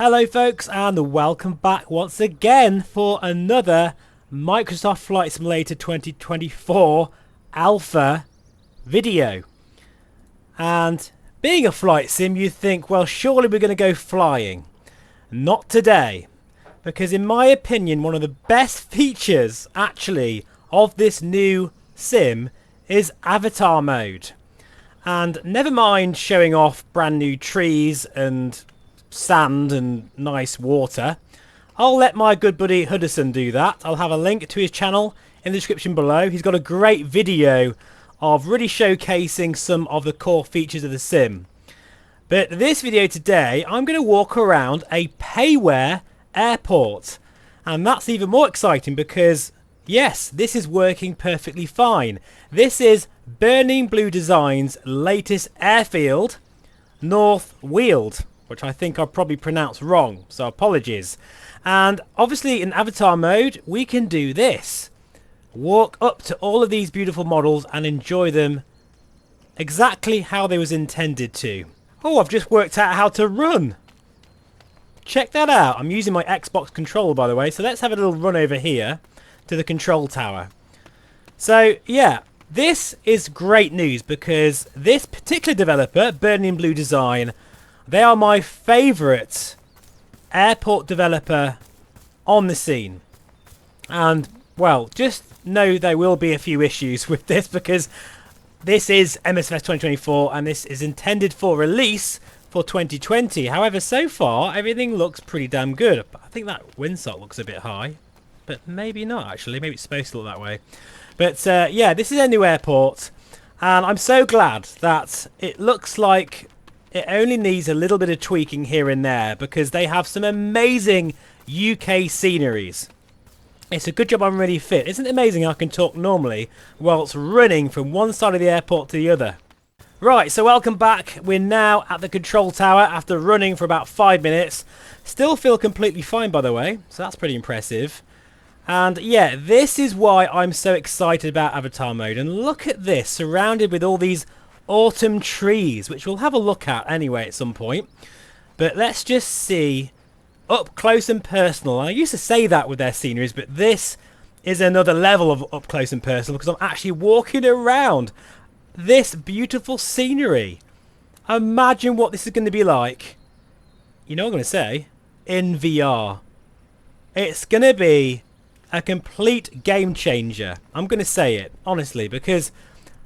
Hello folks, and welcome back once again for another Microsoft Flight Simulator 2024 alpha video. And being a flight sim, you think, well, surely we're going to go flying. Not today, because in my opinion, one of the best features actually of this new sim is avatar mode. And never mind showing off brand new trees and sand and nice water. I'll let my good buddy Hudson do that. I'll have a link to his channel in the description below. He's got a great video of really showcasing some of the core features of the sim. But this video today, I'm going to walk around a PAYWARE airport. And that's even more exciting because, yes, this is working perfectly fine. This is Burning Blue Design's latest airfield, North Weald, which I think I probably pronounced wrong, so apologies. And obviously in avatar mode, we can do this. Walk up to all of these beautiful models and enjoy them exactly how they was intended to. Oh, I've just worked out how to run. Check that out. I'm using my Xbox controller, by the way, so let's have a little run over here to the control tower. So, yeah, this is great news because this particular developer, Burning Blue Design, they are my favourite airport developer on the scene. And, well, just know there will be a few issues with this because this is MSFS 2024 and this is intended for release for 2020. However, so far, everything looks pretty damn good. I think that windsock looks a bit high, but maybe not, actually. Maybe it's supposed to look that way. But, yeah, this is a new airport, and I'm so glad that it looks like it only needs a little bit of tweaking here and there because they have some amazing UK sceneries. It's a good job I'm really fit. Isn't it amazing I can talk normally whilst running from one side of the airport to the other? Right, so welcome back. We're now at the control tower after running for about 5 minutes. Still feel completely fine, by the way, so that's pretty impressive. And yeah, this is why I'm so excited about avatar mode. And look at this, surrounded with all these autumn trees, which we'll have a look at anyway at some point. But let's just see up close and personal. I used to say that with their sceneries, but this is another level of up close and personal because I'm actually walking around this beautiful scenery. Imagine what this is going to be like, you know what I'm going to say, in VR. It's going to be a complete game changer. I'm going to say it, honestly, because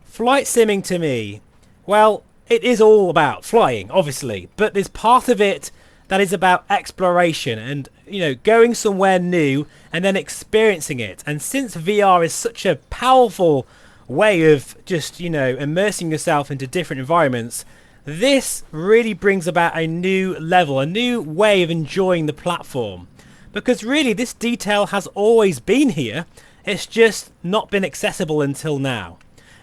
flight simming to me, well, it is all about flying, obviously, but there's part of it that is about exploration and, you know, going somewhere new and then experiencing it. And since VR is such a powerful way of just, you know, immersing yourself into different environments, this really brings about a new level, a new way of enjoying the platform. Because really, this detail has always been here. It's just not been accessible until now.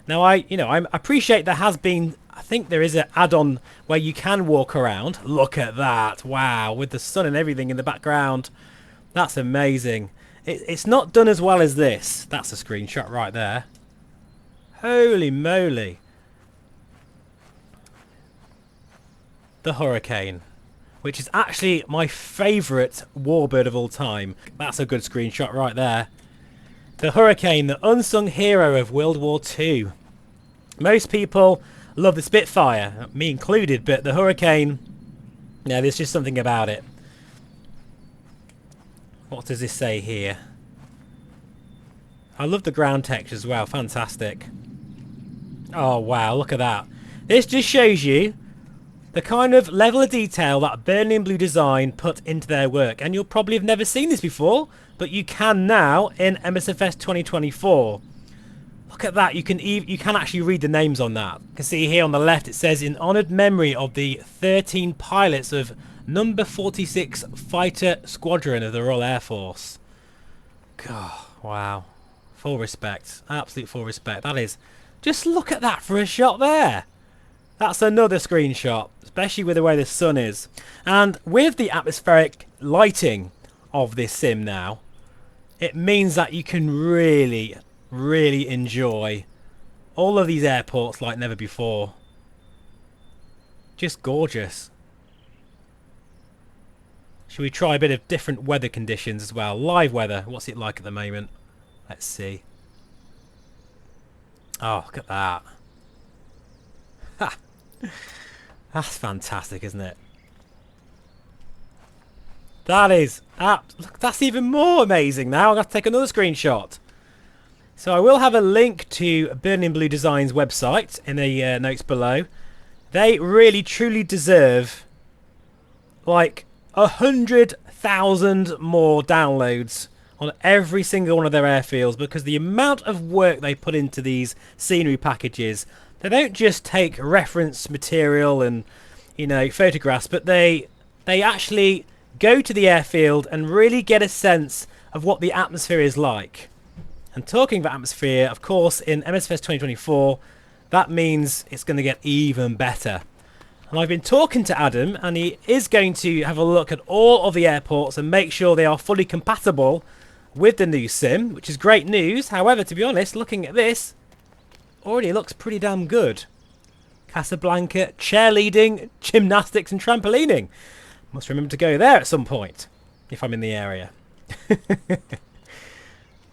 Now, I appreciate there has been, I think there is an add-on where you can walk around. Look at that. Wow, with the sun and everything in the background. That's amazing. It's not done as well as this. That's a screenshot right there. Holy moly. The Hurricane, which is actually my favourite warbird of all time. That's a good screenshot right there. The Hurricane, the unsung hero of World War II. Most people love the Spitfire, me included, but the Hurricane, yeah, there's just something about it. What does this say here? I love the ground texture as well, fantastic. Oh wow, look at that. This just shows you the kind of level of detail that Burning Blue Design put into their work. And you'll probably have never seen this before, but you can now in MSFS 2024. Look at that. You can actually read the names on that. You can see here on the left it says, in honoured memory of the 13 pilots of number 46 Fighter Squadron of the Royal Air Force. God, wow. Full respect. Absolute full respect. That is, just look at that for a shot there. That's another screenshot, especially with the way the sun is. And with the atmospheric lighting of this sim now, it means that you can really enjoy all of these airports like never before. Just gorgeous. Should we try a bit of different weather conditions as well? Live weather. What's it like at the moment? Let's see. Oh, look at that. Ha! That's fantastic, isn't it? That is... look, that's even more amazing now. I'm going to take another screenshot. So I will have a link to Burning Blue Design's website in the notes below. They really, truly deserve like 100,000 more downloads on every single one of their airfields, because the amount of work they put into these scenery packages, they don't just take reference material and, you know, photographs, but they actually go to the airfield and really get a sense of what the atmosphere is like. And talking about atmosphere, of course, in MSFS 2024, that means it's going to get even better. And I've been talking to Adam, and he is going to have a look at all of the airports and make sure they are fully compatible with the new sim, which is great news. However, to be honest, looking at this, already looks pretty damn good. Casablanca, cheerleading, gymnastics and trampolining. Must remember to go there at some point, if I'm in the area.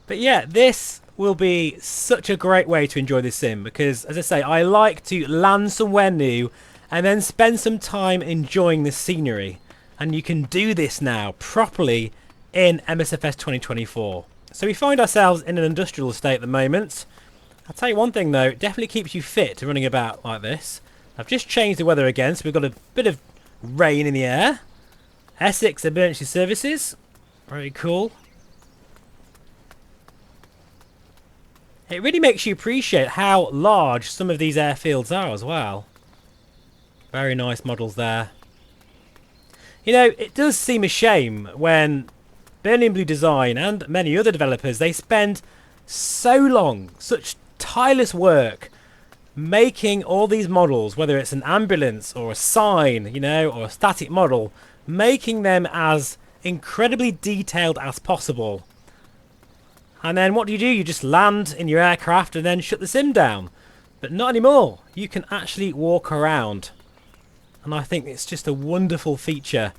But yeah, this will be such a great way to enjoy this sim, because, as I say, I like to land somewhere new and then spend some time enjoying the scenery. And you can do this now properly in MSFS 2024. So we find ourselves in an industrial estate at the moment. I'll tell you one thing though, it definitely keeps you fit running about like this. I've just changed the weather again, so we've got a bit of rain in the air. Essex Emergency Services, very cool. It really makes you appreciate how large some of these airfields are as well. Very nice models there. You know, it does seem a shame when Burning Blue Design and many other developers, they spend so long, such tireless work making all these models, whether it's an ambulance or a sign, you know, or a static model, making them as incredibly detailed as possible. And then what do? You just land in your aircraft and then shut the sim down. But not anymore. You can actually walk around. And I think it's just a wonderful feature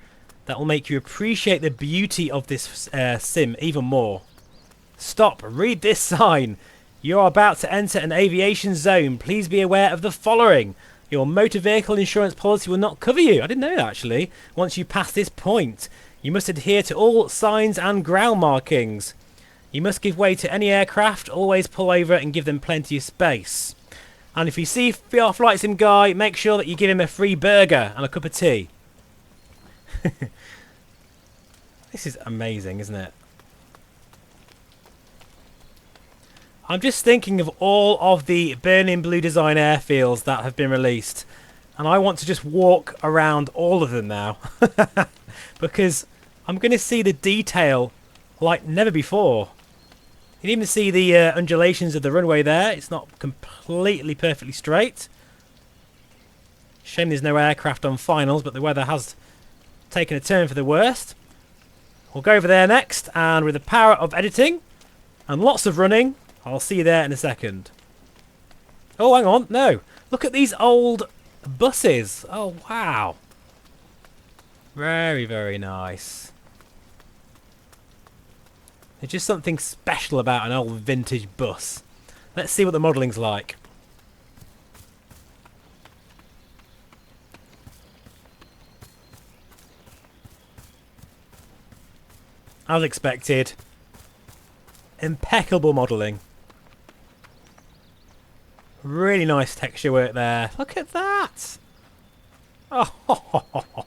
that will make you appreciate the beauty of this sim even more. Stop, read this sign. You're about to enter an aviation zone. Please be aware of the following. Your motor vehicle insurance policy will not cover you. I didn't know that actually. Once you pass this point, you must adhere to all signs and ground markings. You must give way to any aircraft. Always pull over and give them plenty of space. And if you see your flight sim guy, make sure that you give him a free burger and a cup of tea. This is amazing, isn't it? I'm just thinking of all of the Burning Blue Design airfields that have been released. And I want to just walk around all of them now. Because I'm going to see the detail like never before. You can even see the undulations of the runway there. It's not completely perfectly straight. Shame there's no aircraft on finals, but the weather has taken a turn for the worst. We'll go over there next, and with the power of editing and lots of running, I'll see you there in a second. Oh, hang on. No. Look at these old buses. Oh, wow. Very, very nice. There's just something special about an old vintage bus. Let's see what the modelling's like. As expected. Impeccable modelling. Really nice texture work there. Look at that. Oh.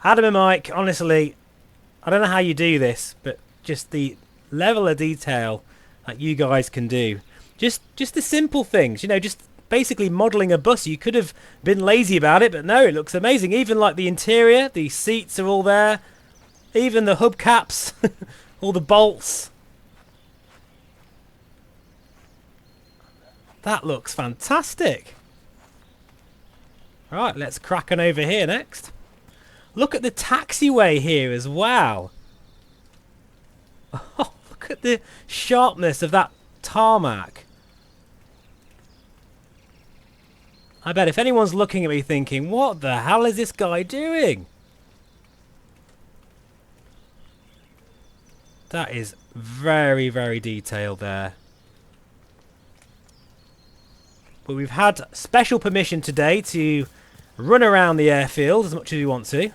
Adam and Mike, honestly, I don't know how you do this, but just the level of detail that you guys can do. Just the simple things, you know, just basically modelling a bus. You could have been lazy about it, but no, it looks amazing. Even like the interior, the seats are all there. Even the hubcaps, all the bolts. That looks fantastic. Right, let's crack on over here next. Look at the taxiway here as well. Oh, look at the sharpness of that tarmac. I bet if anyone's looking at me thinking, what the hell is this guy doing? That is very, very detailed there. But we've had special permission today to run around the airfield as much as we want to.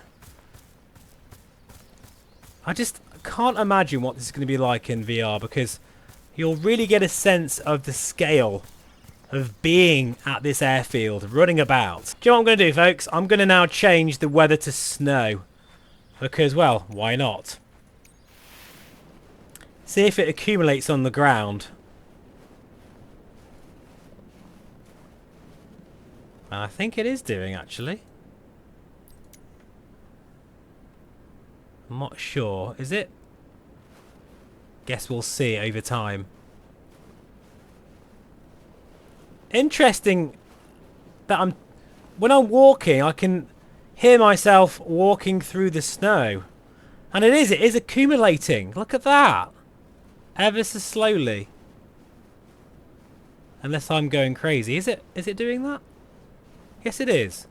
I just can't imagine what this is going to be like in VR, because you'll really get a sense of the scale of being at this airfield, running about. Do you know what I'm going to do, folks? I'm going to now change the weather to snow. Because, well, why not? See if it accumulates on the ground. And I think it is doing, actually. I'm not sure. Is it? Guess we'll see over time. Interesting that when I'm walking, I can hear myself walking through the snow. And it is accumulating. Look at that. Ever so slowly. Unless I'm going crazy. Is it doing that? Yes, it is.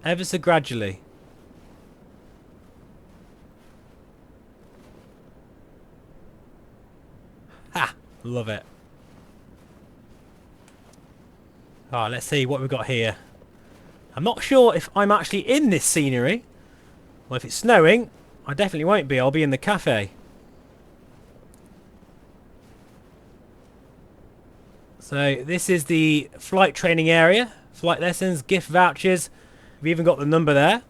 Ever so gradually. Ha! Love it. Alright, let's see what we've got here. I'm not sure if I'm actually in this scenery. Well, if it's snowing, I definitely won't be. I'll be in the cafe. So this is the flight training area. Flight lessons, gift vouchers. We've even got the number there.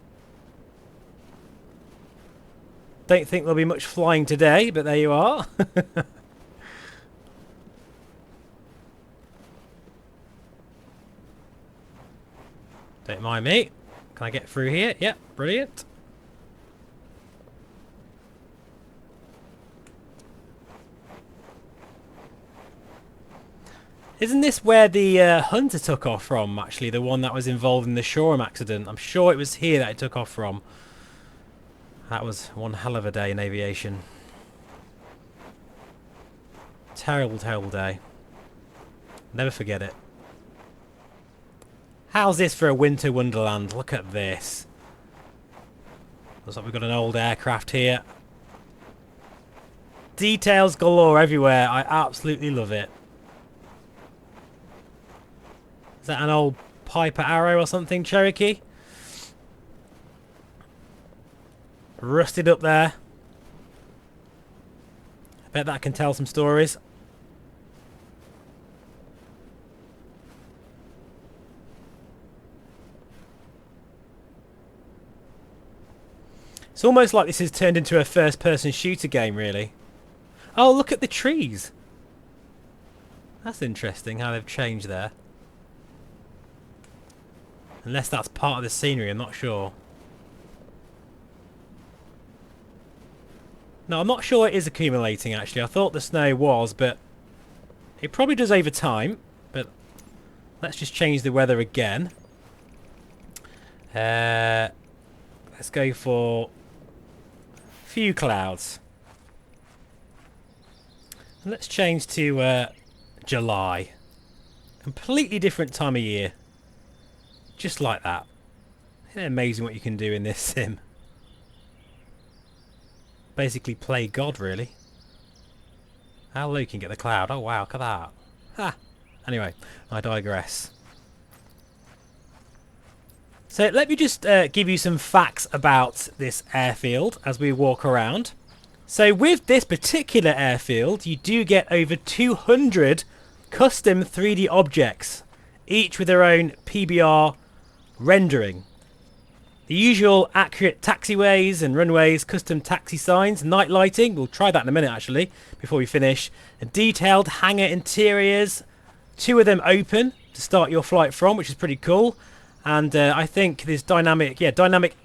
Don't think there'll be much flying today, but there you are. Don't mind me. Can I get through here? Yep, brilliant. Isn't this where the Hunter took off from, actually? The one that was involved in the Shoreham accident. I'm sure it was here that it took off from. That was one hell of a day in aviation. Terrible, terrible day. Never forget it. How's this for a winter wonderland? Look at this. Looks like we've got an old aircraft here. Details galore everywhere. I absolutely love it. Is that an old Piper Arrow or something, Cherokee? Rusted up there. I bet that can tell some stories. It's almost like this has turned into a first-person shooter game, really. Oh, look at the trees. That's interesting how they've changed there. Unless that's part of the scenery, I'm not sure. No, I'm not sure it is accumulating, actually. I thought the snow was, but it probably does over time. But let's just change the weather again. Let's go for a few clouds. And let's change to July. Completely different time of year. Just like that. Isn't it amazing what you can do in this sim? Basically play God, really. How low can you get the cloud? Oh wow, look at that. Ha! Anyway, I digress. So let me just give you some facts about this airfield as we walk around. So with this particular airfield, you do get over 200 custom 3D objects, each with their own PBR rendering. The usual accurate taxiways and runways, custom taxi signs, night lighting, we'll try that in a minute actually, before we finish, and detailed hangar interiors, 2 of them open to start your flight from, which is pretty cool. And I think this dynamic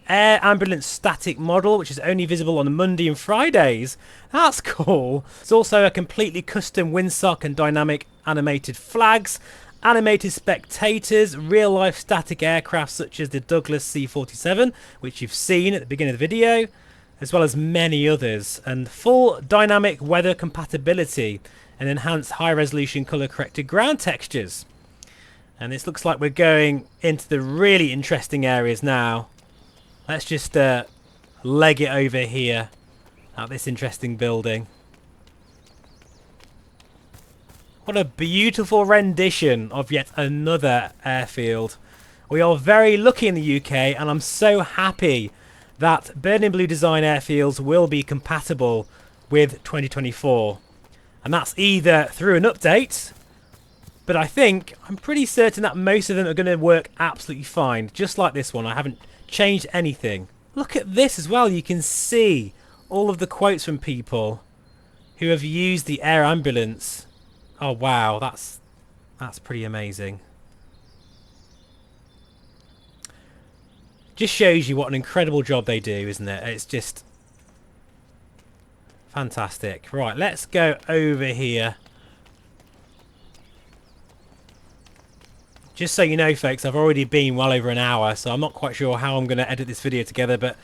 air ambulance static model, which is only visible on Monday and Fridays. That's cool. It's also a completely custom windsock and dynamic animated flags, animated spectators, real-life static aircraft such as the Douglas C-47, which you've seen at the beginning of the video, as well as many others, and full dynamic weather compatibility and enhanced high-resolution colour-corrected ground textures. And this looks like we're going into the really interesting areas now. Let's just leg it over here at this interesting building. What a beautiful rendition of yet another airfield. We are very lucky in the UK, and I'm so happy that Burning Blue design airfields will be compatible with 2024. And that's either through an update, but I'm pretty certain that most of them are going to work absolutely fine. Just like this one, I haven't changed anything. Look at this as well. You can see all of the quotes from people who have used the air ambulance. Oh wow, that's pretty amazing. Just shows you what an incredible job they do, isn't it? It's just fantastic. Right, let's go over here. Just so you know, folks, I've already been well over an hour, so I'm not quite sure how I'm going to edit this video together, but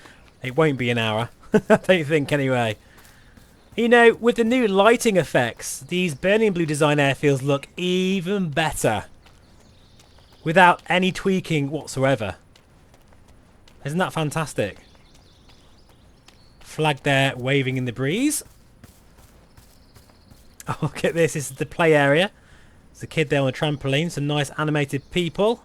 it won't be an hour. I don't think, anyway. You know, with the new lighting effects, these Burning Blue design airfields look even better. Without any tweaking whatsoever. Isn't that fantastic? Flag there waving in the breeze. Oh, look at this. This is the play area. There's a kid there on a trampoline. Some nice animated people.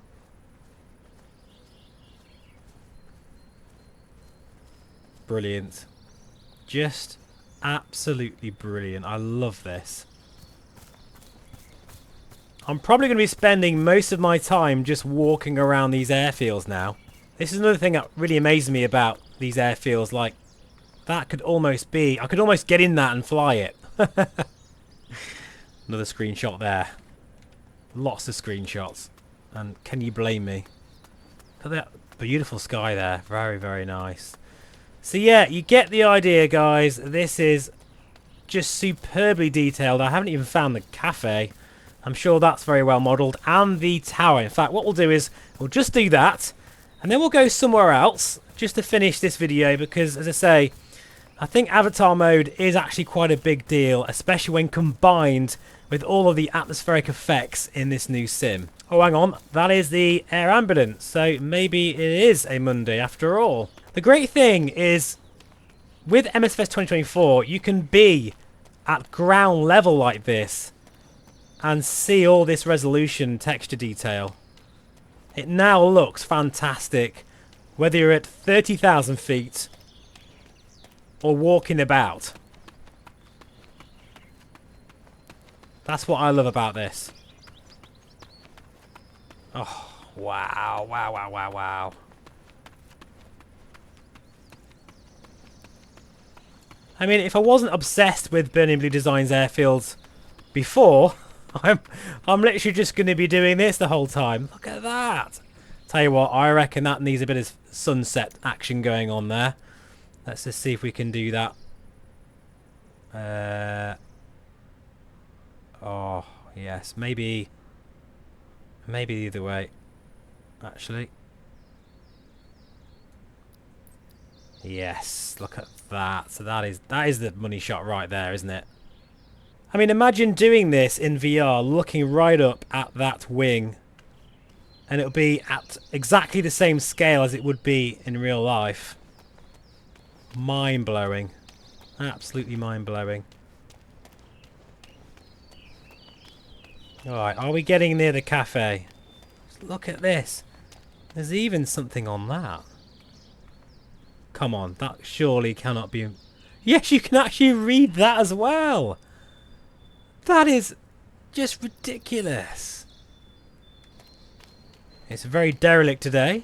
Brilliant. Just absolutely brilliant. I love this. I'm probably going to be spending most of my time just walking around these airfields now. This is another thing that really amazes me about these airfields. Like, that could almost be... I could almost get in that and fly it. Another screenshot there. Lots of screenshots. And can you blame me? Look at that beautiful sky there. Very, very nice. So yeah, you get the idea, guys. This is just superbly detailed. I haven't even found the cafe. I'm sure that's very well modelled. And the tower. In fact, what we'll do is we'll just do that. And then we'll go somewhere else just to finish this video. Because, as I say, I think avatar mode is actually quite a big deal. Especially when combined with all of the atmospheric effects in this new sim. Oh, hang on. That is the air ambulance. So maybe it is a Monday after all. The great thing is, with MSFS 2024, you can be at ground level like this and see all this resolution texture detail. It now looks fantastic, whether you're at 30,000 feet or walking about. That's what I love about this. Oh, wow, wow, wow, wow, wow. I mean, if I wasn't obsessed with Burning Blue Design's airfields before, I'm literally just going to be doing this the whole time. Look at that. Tell you what, I reckon that needs a bit of sunset action going on there. Let's just see if we can do that. Oh, yes. Maybe the other way, actually. Yes, look at that. So that is the money shot right there, isn't it? I mean, imagine doing this in VR, looking right up at that wing, and it'll be at exactly the same scale as it would be in real life. Mind-blowing. Absolutely mind-blowing. Alright, are we getting near the cafe? Just look at this. There's even something on that. Come on, that surely cannot be... Yes, you can actually read that as well. That is just ridiculous. It's very derelict today.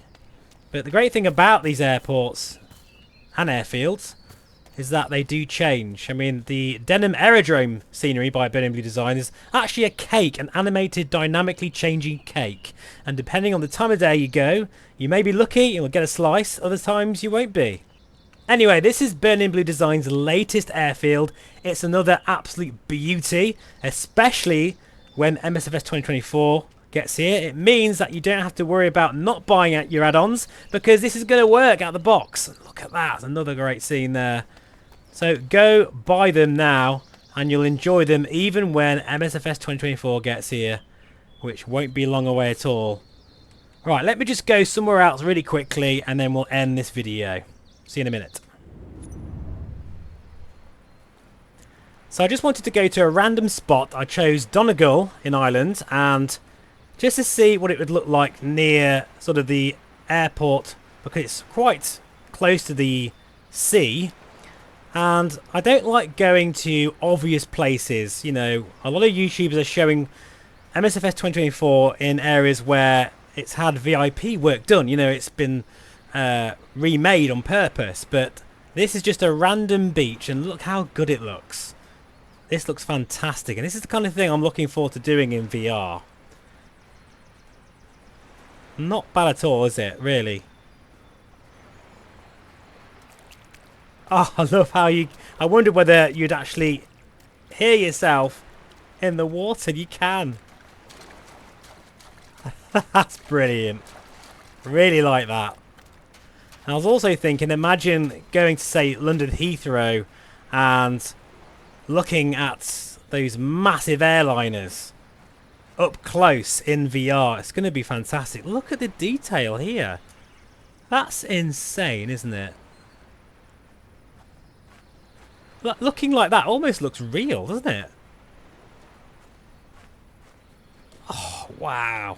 But the great thing about these airports and airfields is that they do change. I mean, the Denim Aerodrome scenery by Burning Blue Design is actually a cake, an animated, dynamically changing cake. And depending on the time of day you go, you may be lucky, you'll get a slice, other times you won't be. Anyway, this is Burning Blue Design's latest airfield. It's another absolute beauty, especially when MSFS 2024 gets here. It means that you don't have to worry about not buying out your add-ons, because this is going to work out the box. Look at that, another great scene there. So go buy them now, and you'll enjoy them even when MSFS 2024 gets here. which won't be long away at all. Right, let me just go somewhere else really quickly and then we'll end this video. See you in a minute. So I just wanted to go to a random spot. I chose Donegal in Ireland, and just to see what it would look like near sort of the airport, because it's quite close to the sea. And I don't like going to obvious places. You know, a lot of YouTubers are showing MSFS 2024 in areas where it's had VIP work done. You know, it's been remade on purpose. But this is just a random beach, and look how good it looks. This looks fantastic, and this is the kind of thing I'm looking forward to doing in VR. Not bad at all, is it? Really? Oh, I love how you... I wonder whether you'd actually hear yourself in the water. You can. That's brilliant. Really like that. And I was also thinking, imagine going to, say, London Heathrow and looking at those massive airliners up close in VR. It's going to be fantastic. Look at the detail here. That's insane, isn't it? Looking like that almost looks real, doesn't it? Oh, wow.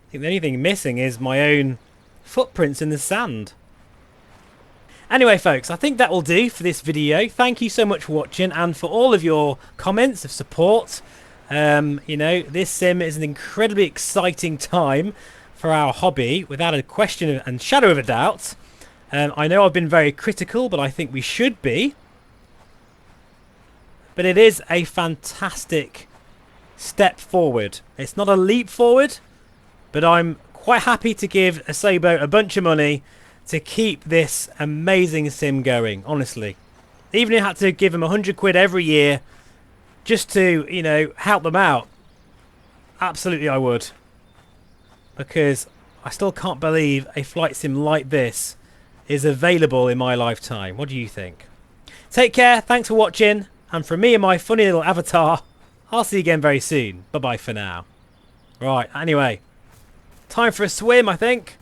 I think the only thing missing is my own footprints in the sand. Anyway, folks, I think that will do for this video. Thank you so much for watching and for all of your comments of support. You know, this sim is an incredibly exciting time for our hobby, without a question and shadow of a doubt. I know I've been very critical, but I think we should be. But it is a fantastic step forward. It's not a leap forward, but I'm quite happy to give Asobo a bunch of money to keep this amazing sim going, honestly. Even if I had to give them 100 quid every year just to, you know, help them out, absolutely I would. Because I still can't believe a flight sim like this is available in my lifetime. What do you think? Take care, thanks for watching, and from me and my funny little avatar, I'll see you again very soon. Bye bye for now. Right, anyway, time for a swim, I think.